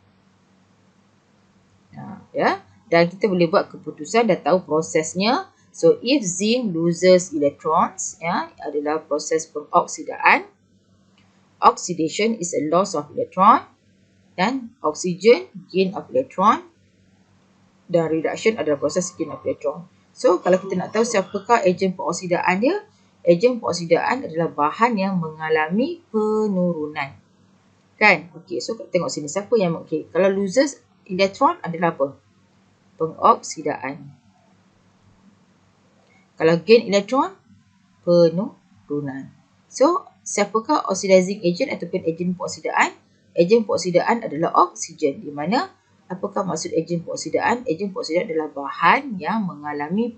Ya, dan kita boleh buat keputusan, dah tahu prosesnya. So if zinc loses electrons, ya, adalah proses pengoksidaan. Oxidation is a loss of electron, dan oxygen gain of electron, dan reduction adalah proses gain of electron. So kalau kita nak tahu siapakah ejen pengoksidaan dia, ejen pengoksidaan adalah bahan yang mengalami penurunan. Kan? Okey, so tengok sini. Siapa yang, okey, kalau loses elektron adalah apa? Pengoksidaan. Kalau gain elektron, penurunan. So, siapakah oxidizing agent ataupun ejen pengoksidaan? Ejen pengoksidaan adalah oksigen. Di mana, apakah maksud ejen pengoksidaan? Ejen pengoksidaan adalah bahan yang mengalami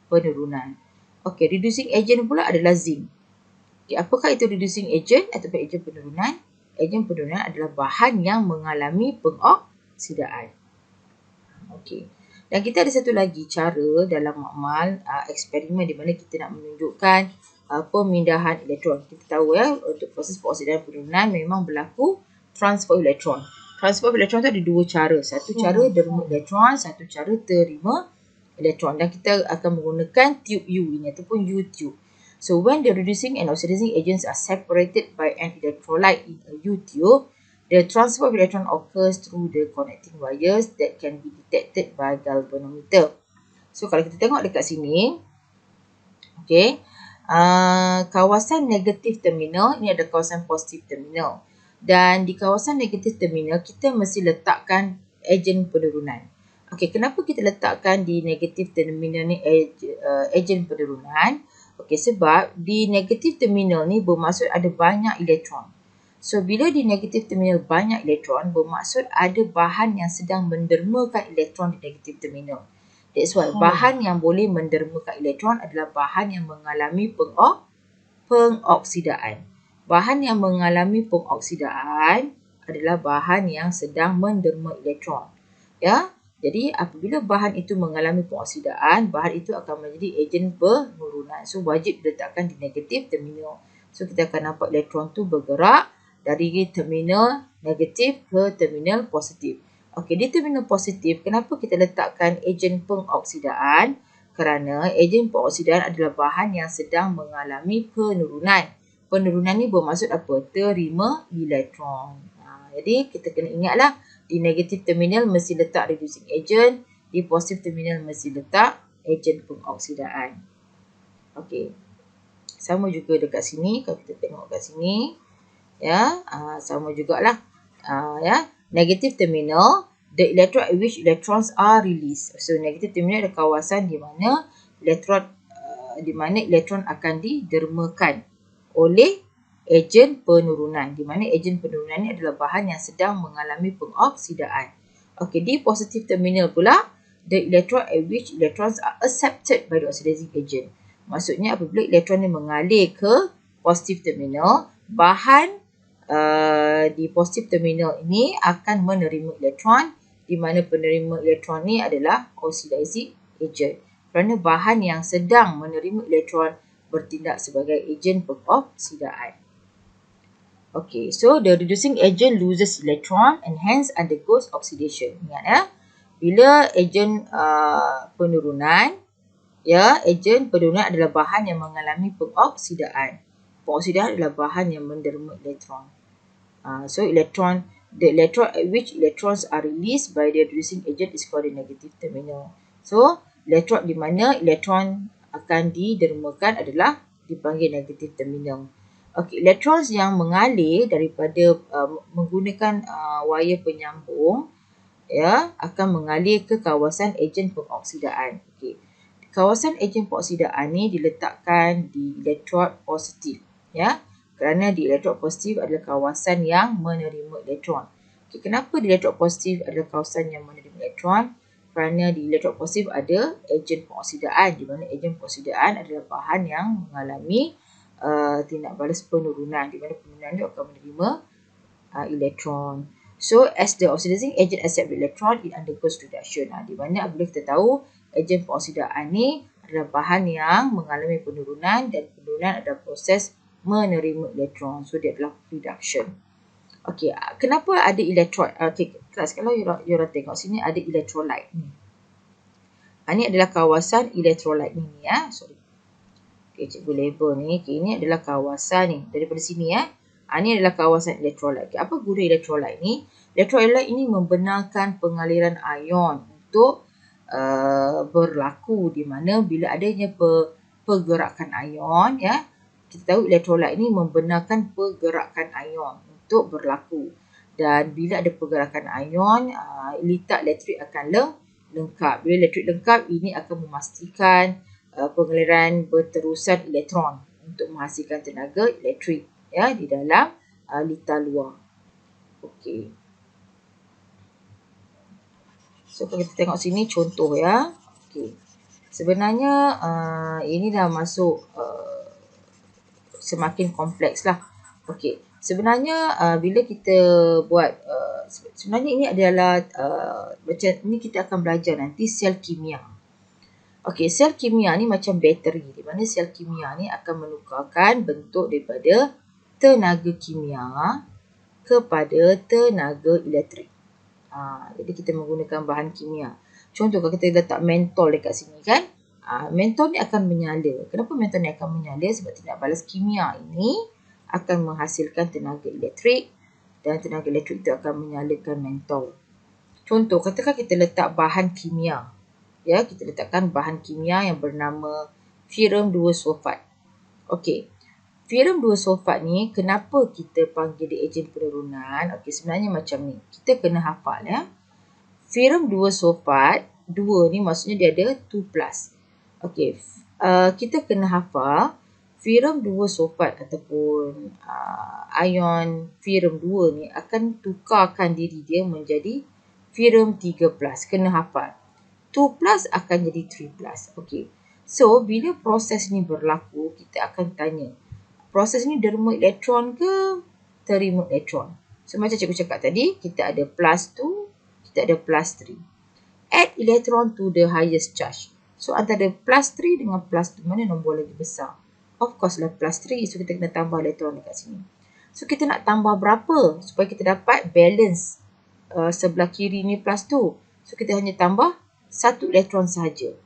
penurunan. Okey, reducing agent pula adalah zinc. Okay, apakah itu reducing agent ataupun ejen penurunan? Ejen penurunan adalah bahan yang mengalami pengoksidaan. Okey. Dan kita ada satu lagi cara dalam makmal eksperimen di mana kita nak menunjukkan pemindahan elektron. Kita tahu ya, untuk proses pengoksidaan penurunan memang berlaku transfer elektron. Transfer elektron tu ada dua cara. Satu cara derma elektron, satu cara terima elektron. Dan kita akan menggunakan tube U ini ataupun U-tube. So when the reducing and oxidizing agents are separated by an electrolyte in a U-tube, the transfer of electron occurs through the connecting wires that can be detected by galvanometer. So kalau kita tengok dekat sini, okay, kawasan negatif terminal, ini ada kawasan positif terminal. Dan di kawasan negatif terminal, kita mesti letakkan ejen penurunan. Okay, kenapa kita letakkan di negatif terminal ni ejen penurunan? Okay, sebab di negatif terminal ni bermaksud ada banyak elektron. So, bila di negatif terminal banyak elektron, bermaksud ada bahan yang sedang mendermakan elektron di negatif terminal. That's why bahan yang boleh mendermakan elektron adalah bahan yang mengalami pengoksidaan. Bahan yang mengalami pengoksidaan adalah bahan yang sedang menderma elektron. Ya, jadi apabila bahan itu mengalami pengoksidaan, bahan itu akan menjadi ejen penurunan. So, wajib diletakkan di negatif terminal. So, kita akan nampak elektron tu bergerak dari terminal negatif ke terminal positif. Okey, di terminal positif, kenapa kita letakkan ejen pengoksidaan? Kerana ejen pengoksidaan adalah bahan yang sedang mengalami penurunan. Penurunan ni bermaksud apa? Terima elektron. Jadi, kita kena ingatlah, di negatif terminal mesti letak reducing agent, di positif terminal mesti letak ejen pengoksidaan. Okey. Sama juga dekat sini, kalau kita tengok kat sini, ya, sama jugalah. Ya, negative terminal, the electrode at which electrons are released. So negative terminal adalah kawasan di mana elektron akan didermakan oleh ejen penurunan. Di mana ejen penurunan ini adalah bahan yang sedang mengalami pengoksidaan. Okey, di positive terminal pula, the electrode at which electrons are accepted by the oxidizing agent. Maksudnya apabila elektron ini mengalir ke positive terminal, bahan di positif terminal ini akan menerima elektron, di mana penerima elektron ni adalah oxidizing agent. Kerana bahan yang sedang menerima elektron bertindak sebagai ejen pengoksidaan. Okay, so the reducing agent loses electron and hence undergoes oxidation. Ingat ya, bila ejen penurunan, ya, ejen penurunan adalah bahan yang mengalami pengoksidaan. Pengoksidaan adalah bahan yang menderma elektron. So the electrode at which electrons are released by the reducing agent is called the negative terminal. So electrode di mana elektron akan didermakan adalah dipanggil negative terminal. Okey, electrons yang mengalir daripada menggunakan wire penyambung, ya, akan mengalir ke kawasan ejen pengoksidaan. Okey. Kawasan ejen pengoksidaan ni diletakkan di elektrod positif, ya. Kerana di elektrod positif adalah kawasan yang menerima elektron. Okay, kenapa di elektrod positif adalah kawasan yang menerima elektron? Kerana di elektrod positif ada ejen pengoksidaan, di mana ejen pengoksidaan adalah bahan yang mengalami tindak balas penurunan, di mana penurunan itu akan menerima elektron. So, as the oxidizing agent accept the electron, it undergoes reduction. Di mana apabila kita tahu ejen pengoksidaan ni adalah bahan yang mengalami penurunan dan penurunan adalah proses menerima elektron. So, dia adalah reduction. Okey, kenapa ada electrode? Okey, kelas kalau you orang tengok sini ada electrolyte ni. Ini adalah kawasan electrolyte ni ya. Sorry. Okey, cikgu label ni. Okey, ini adalah kawasan ni. Daripada sini ya. Ini adalah kawasan electrolyte. Okay, apa guna electrolyte ni? Electrolyte ini membenarkan pengaliran ion untuk berlaku, di mana bila adanya pergerakan ion, ya, kita tahu elektrolit ini membenarkan pergerakan ion untuk berlaku. Dan bila ada pergerakan ion, litar elektrik akan lengkap. Bila elektrik lengkap, ini akan memastikan pengaliran berterusan elektron untuk menghasilkan tenaga elektrik, ya, di dalam litar luar. Okey. So, kalau kita tengok sini contoh ya. Okey. Sebenarnya ini dah masuk semakin kompleks lah. Okey, sebenarnya bila kita buat sebenarnya ini adalah macam ini kita akan belajar nanti sel kimia. Okey, sel kimia ni macam bateri, di mana sel kimia ni akan menukarkan bentuk daripada tenaga kimia kepada tenaga elektrik. Jadi kita menggunakan bahan kimia. Contoh kalau kita letak mentol dekat sini kan, Mentor ni akan menyala. Kenapa mentor ni akan menyala? Sebab tindak balas kimia ini akan menghasilkan tenaga elektrik dan tenaga elektrik itu akan menyalakan mentor. Contoh, katakan kita letak bahan kimia. Ya, kita letakkan bahan kimia yang bernama ferrum 2 sulfat. Okey. Ferrum 2 sulfat ni kenapa kita panggil dia ejen penurunan? Okey, sebenarnya macam ni. Kita kena hafal ya. Ferrum 2 sulfat, 2 ni maksudnya dia ada 2+. Okey, kita kena hafal ferrum 2 sulfat ataupun ion ferrum 2 ni akan tukarkan diri dia menjadi ferrum 3+. Kena hafal. 2+ akan jadi 3+. Okey. So, bila proses ni berlaku, kita akan tanya, proses ni derma elektron ke terima elektron? So, macam cikgu cakap tadi, kita ada +2, kita ada +3. Add electron to the highest charge. So, antara +3 dengan +2, mana nombor lagi besar? Of course lah +3, so kita kena tambah elektron dekat sini. So, kita nak tambah berapa supaya kita dapat balance sebelah kiri ni +2. So, kita hanya tambah 1 elektron sahaja.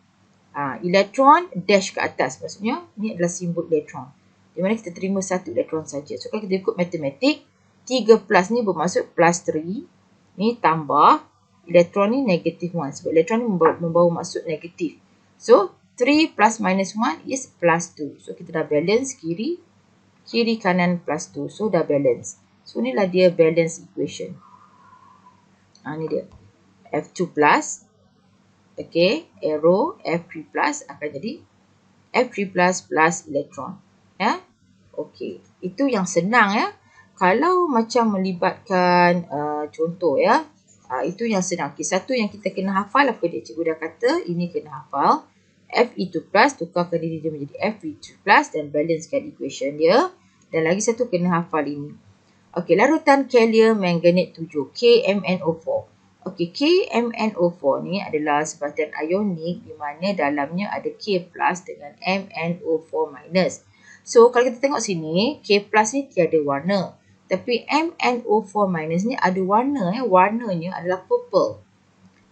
Elektron dash ke atas, maksudnya ni adalah simbol elektron. Di mana kita terima 1 elektron saja. So, kalau kita ikut matematik, 3+ ni bermaksud +3. Ni tambah, elektron ni -1. Sebab elektron ni membawa maksud negatif. So, 3 plus minus 1 is +2. So, kita dah balance kiri kanan +2. So, dah balance. So, inilah dia balance equation. Ni dia. F2+. Okay, arrow F3+ akan jadi F3+ plus elektron. Ya. Okay, itu yang senang ya. Kalau macam melibatkan contoh ya. Itu yang senang. Okay, satu yang kita kena hafal apa dia? Cikgu dah kata ini kena hafal. Fe2+ tukarkan diri dia menjadi Fe3+ dan balancekan equation dia. Dan lagi satu kena hafal ini. Okey, larutan kalium manganate 7, KMnO4. Okey, KMnO4 ni adalah sebatian ionik di mana dalamnya ada K+ dengan MnO4-. So, kalau kita tengok sini, K+ ni tiada warna. Tapi MnO4- ni ada warna. Warnanya adalah purple.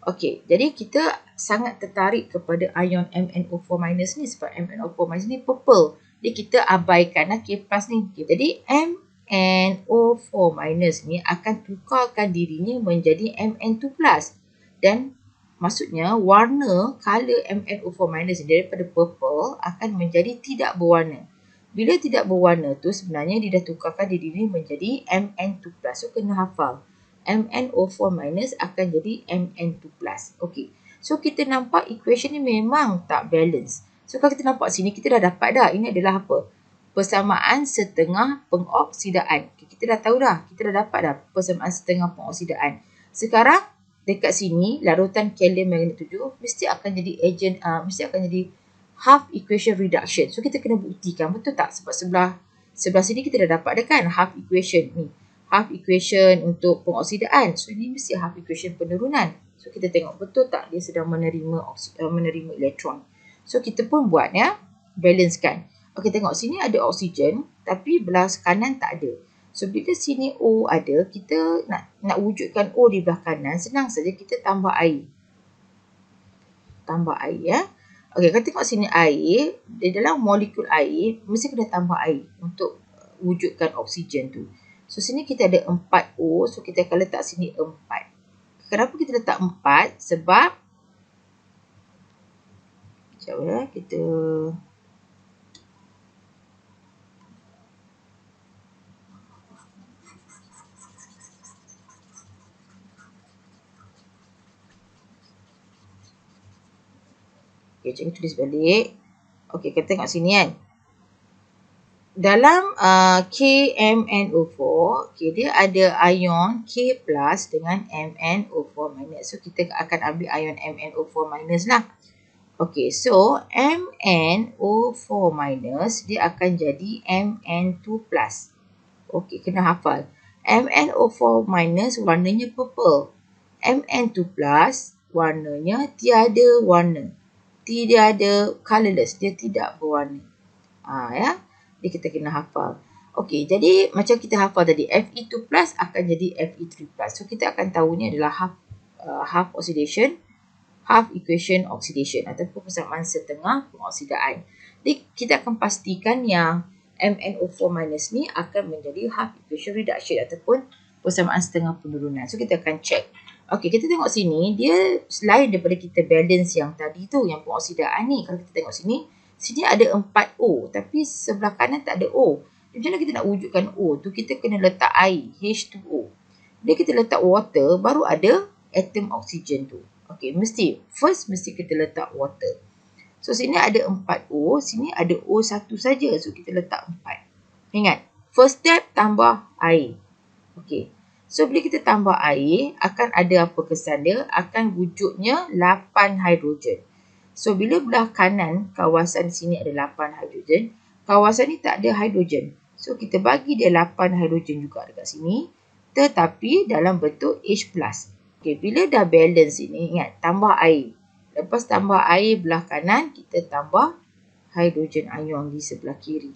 Okey, jadi kita sangat tertarik kepada ion MnO4- ni sebab MnO4- ni purple. Jadi kita abaikanlah K+ ni. Jadi MnO4- ni akan tukarkan dirinya menjadi Mn2+. Dan maksudnya warna color MnO4- ni daripada purple akan menjadi tidak berwarna. Bila tidak berwarna tu sebenarnya dia dah tukarkan dirinya menjadi Mn2+. So kena hafal. MnO4- akan jadi Mn2+. Okey. So kita nampak equation ni memang tak balance. So kalau kita nampak sini kita dah dapat dah. Ini adalah apa? Persamaan setengah pengoksidaan. Okay, kita dah tahu dah. Kita dah dapat dah persamaan setengah pengoksidaan. Sekarang dekat sini larutan kalium manganate 7 mesti akan jadi mesti akan jadi half equation reduction. So kita kena buktikan betul tak? Sebab sebelah sini kita dah dapat dah kan half equation ni. Half equation untuk pengoksidaan. So, ini mesti half equation penurunan. So, kita tengok betul tak dia sedang menerima elektron. So, kita pun buat ya. Balancekan. Okey, tengok sini ada oksigen. Tapi belah kanan tak ada. So, bila sini O ada, kita nak wujudkan O di belah kanan. Senang saja kita tambah air. Tambah air ya. Okey, kalau tengok sini air. Di dalam molekul air, mesti kena tambah air untuk wujudkan oksigen tu. So, sini kita ada 4O. So, kita akan letak sini 4. Kenapa kita letak 4? Sebab sekejap ya, kita okay, cikgu tulis balik. Okey, kita tengok sini kan. Dalam KMnO4, okay, dia ada ion K+ dengan MnO4-. So, kita akan ambil ion MnO4- lah. Okey, so MnO4- dia akan jadi Mn2+. Okey, kena hafal. MnO4- warnanya purple. Mn2+ warnanya tiada warna. Tiada colorless, dia tidak berwarna. Ya. Jadi kita kena hafal. Okey, jadi macam kita hafal tadi, Fe2+ akan jadi Fe3+. So kita akan tahu ni adalah half oxidation, half equation oxidation ataupun persamaan setengah pengoksidaan. Jadi kita akan pastikan yang MnO4- ni akan menjadi half equation reduction ataupun persamaan setengah penurunan. So kita akan check. Okey, kita tengok sini, dia selain daripada kita balance yang tadi tu, yang pengoksidaan ni. Kalau kita tengok sini, sini ada 4 O, tapi sebelah kanan tak ada O. Macam mana kita nak wujudkan O tu? Kita kena letak air, H2O. Bila kita letak water, baru ada atom oksigen tu. Okey, first mesti kita letak water. So sini ada 4 O, sini ada O1 saja. So kita letak 4. Ingat, first step tambah air. Okey. So bila kita tambah air, akan ada apa kesan dia? Akan wujudnya 8 hidrogen. So bila belah kanan, kawasan sini ada 8 hidrogen. Kawasan ni tak ada hidrogen. So kita bagi dia 8 hidrogen juga dekat sini. Tetapi dalam bentuk H+. Okey, bila dah balance ini, ingat tambah air. Lepas tambah air belah kanan, kita tambah hidrogen ion di sebelah kiri.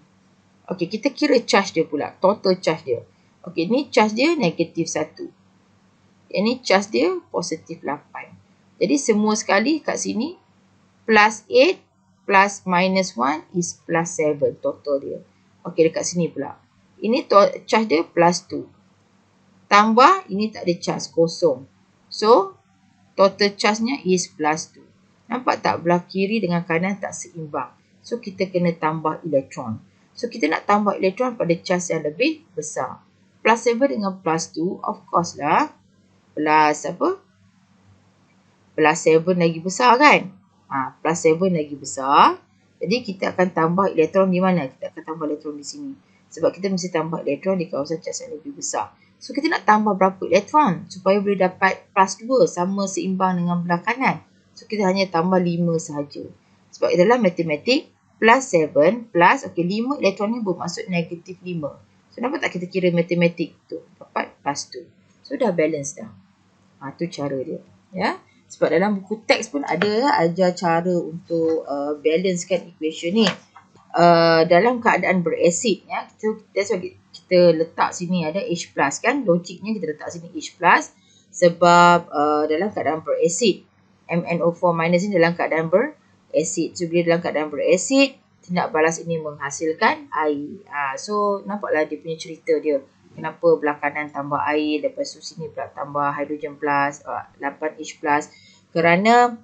Okey, kita kira charge dia pula, total charge dia. Okey, ni charge dia negatif 1. Yang ni charge dia positif 8. Jadi semua sekali kat sini plus 8 plus minus 1 is plus 7 total dia. Okey, dekat sini pula. Ini charge dia plus 2. Tambah, ini tak ada charge, kosong. So, total charge-nya is plus 2. Nampak tak belah kiri dengan kanan tak seimbang. So, kita kena tambah elektron. So, kita nak tambah elektron pada charge yang lebih besar. Plus 7 dengan plus 2, of course lah. Plus apa? Plus 7 lagi besar kan? Plus 7 lagi besar. Jadi, kita akan tambah elektron di mana? Kita akan tambah elektron di sini. Sebab kita mesti tambah elektron di kawasan charge yang lebih besar. So, kita nak tambah berapa elektron? Supaya boleh dapat plus 2 sama seimbang dengan belah kanan. So, kita hanya tambah 5 sahaja. Sebab dalam matematik, plus 7 plus, okey, 5 elektron ni bermaksud negatif 5. So, nampak tak kita kira matematik tu? Dapat plus 2. So, dah balance dah. Tu cara dia. Ya. Sebab dalam buku teks pun ada ajar cara untuk balancekan equation ni. Dalam keadaan berasid, ya, kita letak sini ada H+, kan? Logiknya kita letak sini H+. Sebab dalam keadaan berasid, MnO4- ni dalam keadaan berasid. So, bila dalam keadaan berasid, tindak balas ini menghasilkan air. So, nampaklah dia punya cerita dia. Kenapa belah kanan tambah air, lepas tu sini pula tambah hidrogen plus, 8H+. Kerana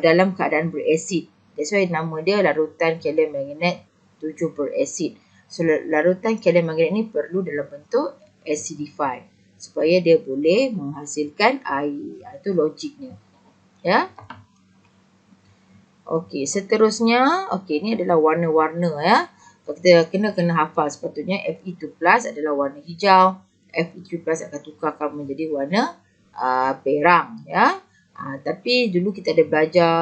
dalam keadaan berasid. That's why nama dia larutan kalium manganat 7 berasid. So, larutan kalium manganat ni perlu dalam bentuk acidified. Supaya dia boleh menghasilkan air. Itu logiknya. Ya. Okey, seterusnya, okey, ni adalah warna-warna ya. Kita kena hafal sepatutnya Fe2+ adalah warna hijau, Fe3+ akan tukarkan menjadi warna perang ya. Tapi dulu kita ada belajar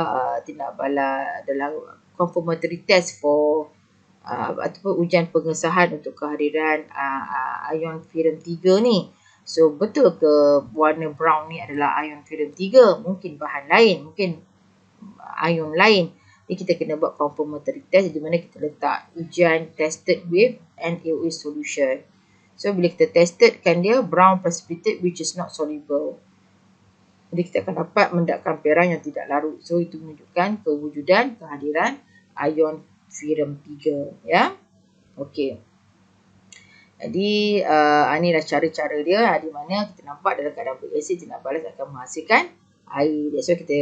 tindak bala dalam confirmatory test for ataupun ujian pengesahan untuk kehadiran ion ferrum 3 ni. So betul ke warna brown ni adalah ion ferrum 3? Mungkin bahan lain, mungkin ion lain. Jadi kita kena buat confirmatory test di mana kita letak ujian tested with NaOH solution. So bila kita testedkan dia brown precipitate which is not soluble. Jadi kita akan dapat mendapatkan perang yang tidak larut. So itu menunjukkan kewujudan kehadiran ion ferrum 3 ya. Okey. Jadi inilah cara-cara dia di mana kita nampak dalam keadaan berasid tindak balas akan menghasilkan air. That's why kita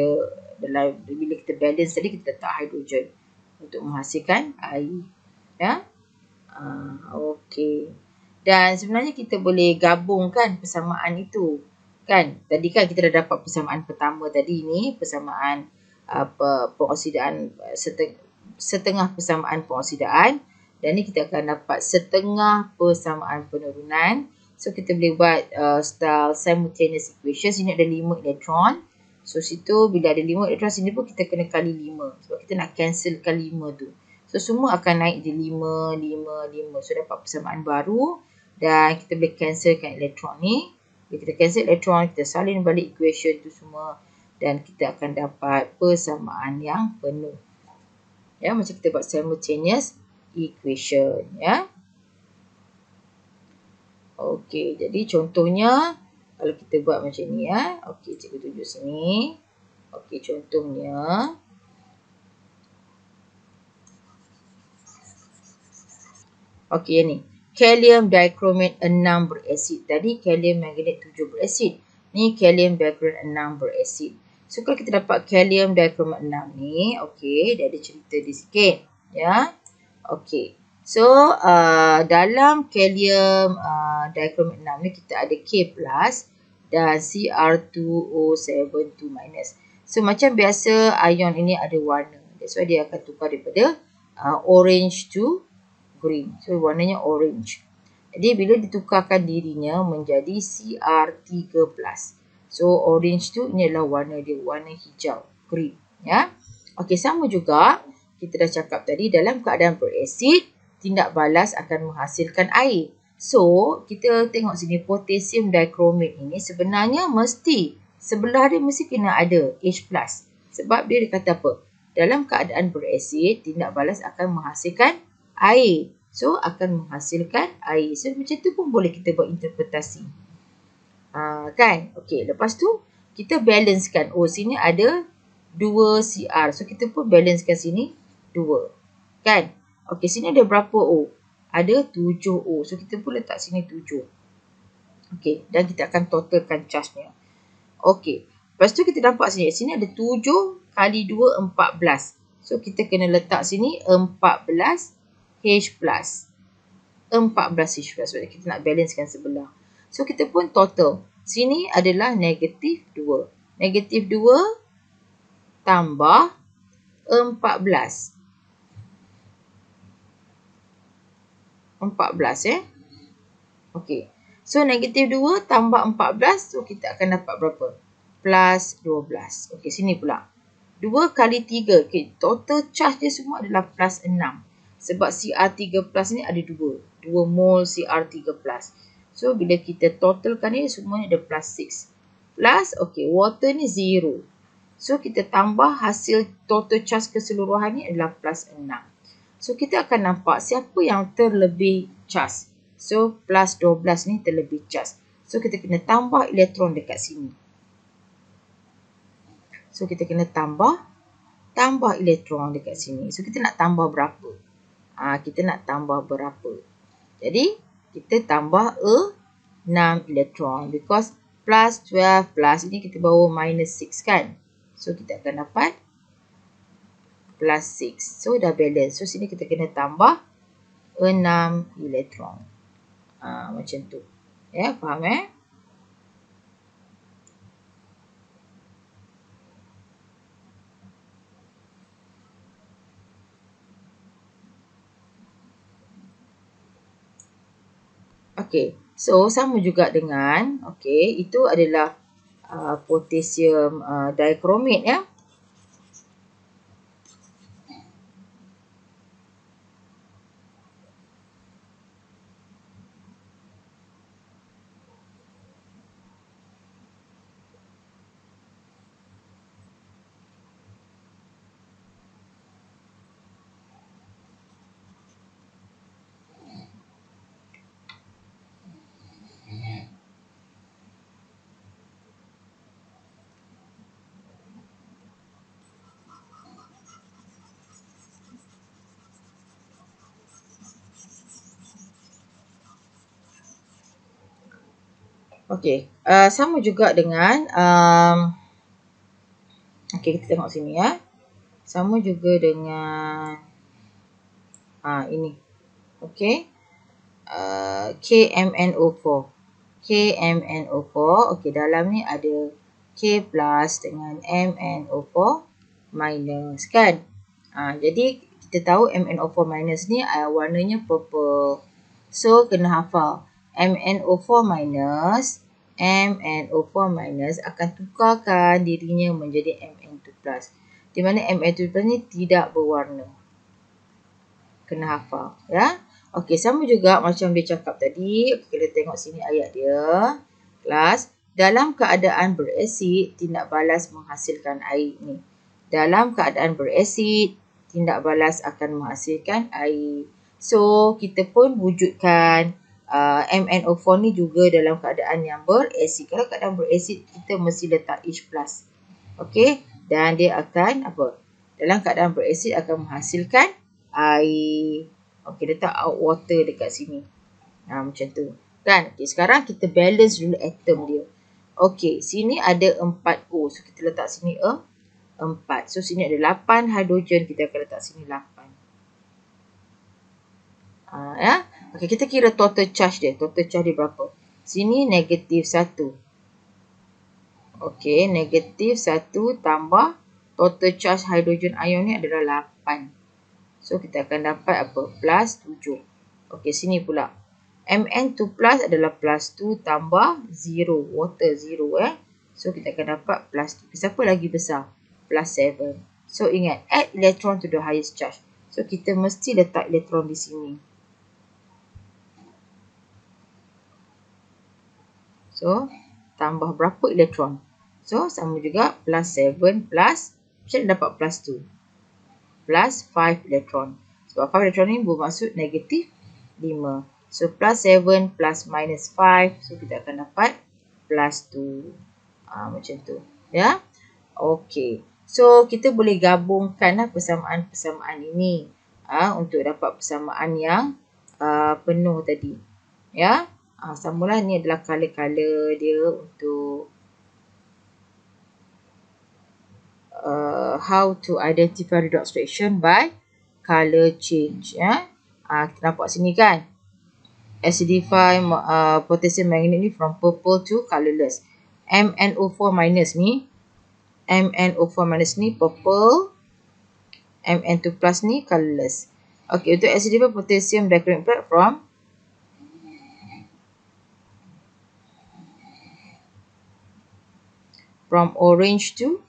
bila kita balance tadi kita letak hidrogen untuk menghasilkan air. Ya. Okey. Dan sebenarnya kita boleh gabungkan persamaan itu. Kan? Tadi kan kita dah dapat persamaan pertama tadi ni, persamaan pengoksidaan setengah persamaan pengoksidaan, dan ni kita akan dapat setengah persamaan penurunan. So kita boleh buat style simultaneous equation. Sini ada 5 elektron. So situ bila ada 5 elektron sini pun kita kena kali 5. Sebab kita nak cancelkan 5 tu. So semua akan naik je 5, 5, 5. So dapat persamaan baru. Dan kita boleh cancelkan elektron ni. Bila kita cancel elektron, kita salin balik equation tu semua. Dan kita akan dapat persamaan yang penuh. Ya, macam kita buat simultaneous equation. Ya. Okey, jadi contohnya kalau kita buat macam ni ya. Okey, cikgu tunjuk sini. Okey, contohnya. Okey, yang ni. Kalium dichromate 6 berasid. Tadi kalium manganate 7 berasid. Ni kalium dichromate 6 berasid. So, kalau kita dapat kalium dichromate 6 ni, okey, dia ada cerita dia sikit. Ya. Okey. So, dalam kalium dichromate 6 ni, kita ada K plus dan Cr2O72 minus. So, macam biasa, ion ini ada warna. That's why dia akan tukar daripada orange to green. So, warnanya orange. Jadi, bila ditukarkan dirinya menjadi Cr3 plus. So, orange tu ni adalah warna dia, warna hijau, green. Ya. Okey, sama juga. Kita dah cakap tadi, dalam keadaan berasid, tindak balas akan menghasilkan air. So, kita tengok sini, potassium dichromate ini sebenarnya mesti, sebelah dia mesti kena ada H+. Sebab dia kata apa? Dalam keadaan berasid, tindak balas akan menghasilkan air. So, akan menghasilkan air. So, macam tu pun boleh kita buat interpretasi. Kan? Okey, lepas tu, kita balancekan. Oh, sini ada 2 CR. So, kita pun balancekan sini 2. Kan? Okey, sini ada berapa O? Ada 7 O. So, kita pun letak sini 7. Okey, dan kita akan totalkan charge-nya. Okey, lepas tu kita dapat sini. Sini ada 7 kali 2, 14. So, kita kena letak sini 14 H+. 14 H+. Sebab kita nak balancekan sebelah. So, kita pun total. Sini adalah negatif 2. Negatif 2 tambah 14. 14 Okey. So, negatif 2 tambah 14. So, kita akan dapat berapa? Plus 12. Okey, sini pula. 2 kali 3. Okey, total charge dia semua adalah plus 6. Sebab Cr3 plus ni ada 2. 2 mol Cr3 plus. So, bila kita totalkan ni, semuanya ada plus 6. Plus, okey, water ni 0. So, kita tambah hasil total charge keseluruhan ni adalah plus 6. So, kita akan nampak siapa yang terlebih charge. So, plus 12 ni terlebih charge. So, kita kena tambah elektron dekat sini. So, kita kena tambah elektron dekat sini. So, kita nak tambah berapa? Kita nak tambah berapa? Jadi, kita tambah 6 elektron. Because plus 12 plus ini kita bawa minus 6 kan? So, kita akan dapat plus 6. So, dah balance. So, sini kita kena tambah 6 elektron. Macam tu. Ya, faham Okey. So, sama juga dengan, okey, itu adalah potassium dichromate ya. Okey. Sama juga dengan okey, kita tengok sini ya. Sama juga dengan ini. Okey. KMNO4. KMNO4. Okey, dalam ni ada K plus dengan MNO4 minus kan. Jadi kita tahu MNO4 minus ni warnanya purple. So, kena hafal. MNO4 minus akan tukarkan dirinya menjadi Mn2 plus. Di mana Mn2 plus ni tidak berwarna. Kena hafal. Ya. Okey, sama juga macam dia cakap tadi. Kita tengok sini ayat dia. Kelas, dalam keadaan berasid, tindak balas menghasilkan air ni. Dalam keadaan berasid, tindak balas akan menghasilkan air. So, kita pun wujudkan MnO4 ni juga dalam keadaan yang berasid. Kalau keadaan berasid, kita mesti letak H+. Okey, dan dia akan apa? Dalam keadaan berasid akan menghasilkan air. Okey, letak out water dekat sini. Macam tu. Kan? Okay, sekarang kita balance dulu atom dia. Okey, sini ada 4 O. So, kita letak sini 4. So, sini ada 8 hidrogen. Kita akan letak sini 8. Ya. Okey, kita kira total charge dia. Total charge dia berapa? Sini negatif 1. Okey, negatif 1 tambah total charge hidrogen ion ni adalah 8. So, kita akan dapat apa? Plus 7. Okey, sini pula. Mn2 plus adalah plus 2 tambah 0. Water 0 So, kita akan dapat plus 2. Siapa lagi besar? Plus 7. So, ingat. Add electron to the highest charge. So, kita mesti letak elektron di sini. So, tambah berapa elektron? So, sama juga plus 7 plus. Macam mana dapat plus 2? Plus 5 elektron. Sebab 5 elektron ni bermaksud negatif 5. So, plus 7 plus minus 5. So, kita akan dapat plus 2. Macam tu. Ya. Okey. So, kita boleh gabungkan persamaan-persamaan ini. Untuk dapat persamaan yang penuh tadi. Ya. Samalah ni adalah color-color dia untuk how to identify redox reaction by color change. Ya. Kita nampak sini kan. Acidify potassium manganate ni from purple to colorless. MnO4 minus ni purple. Mn2 plus ni colorless. Okay, untuk acidify potassium dichromate from orange to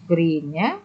green, ya.